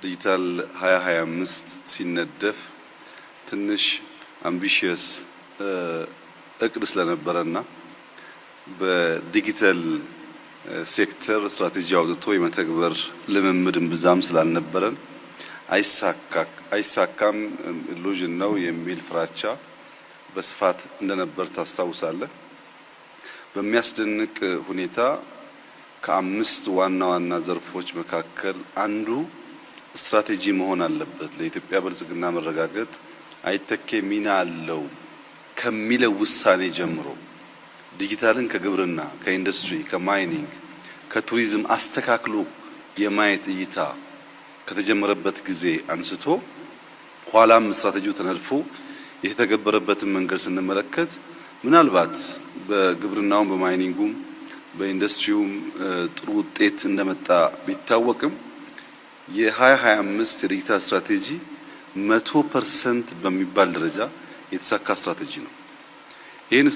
ዲጂታል 2025 ሲነደፍ ትንሽ አምቢሺየስ እቅድ ስለነበረና በዲጂታል ሴክተር ስትራቴጂ አውጥቶ የመተግበር ልምምድም ብዛም ስላልነበረን አይሳካም ኢሉዥን ነው የሚል ፍራቻ በስፋት እንደነበር ታስታውሳለህ። በሚያስደንቅ ሁኔታ ከአምስት ዋና ዘርፎች መካከል አንዱ ስትራቴጂ መሆን አለበት፣ ለኢትዮጵያ ብልጽግና መረጋገጥ አይተኬ ሚና አለው ከሚለው ውሳኔ ጀምሮ ዲጂታልን ከግብርና፣ ከኢንዱስትሪ፣ ከማይኒንግ፣ ከቱሪዝም አስተካክሎ የማየት እይታ ከተጀመረበት ጊዜ አንስቶ ኋላም ስትራቴጂው ተነድፎ የተተገበረበትን መንገድ ስንመለከት ምናልባት በግብርናውም በማይኒንጉም በኢንዱስትሪውም ጥሩ ውጤት እንደመጣ ቢታወቅም የ2025 የዲጂታል ስትራቴጂ 100% በሚባል ደረጃ የተሳካ ስትራቴጂ ነው። ይህን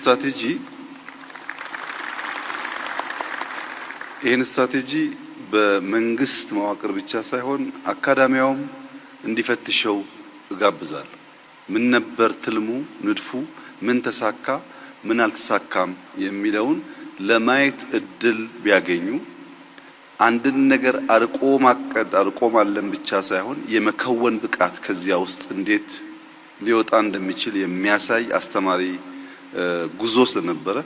ስትራቴጂ በመንግስት መዋቅር ብቻ ሳይሆን አካዳሚያውም እንዲፈትሸው እጋብዛለሁ። ምን ነበር ትልሙ፣ ንድፉ፣ ምን ተሳካ፣ ምን አልተሳካም የሚለውን ለማየት እድል ቢያገኙ አንድን ነገር አርቆ ማቀድ አርቆ ማለም ብቻ ሳይሆን የመከወን ብቃት ከዚያ ውስጥ እንዴት ሊወጣ እንደሚችል የሚያሳይ አስተማሪ ጉዞ ስለነበረ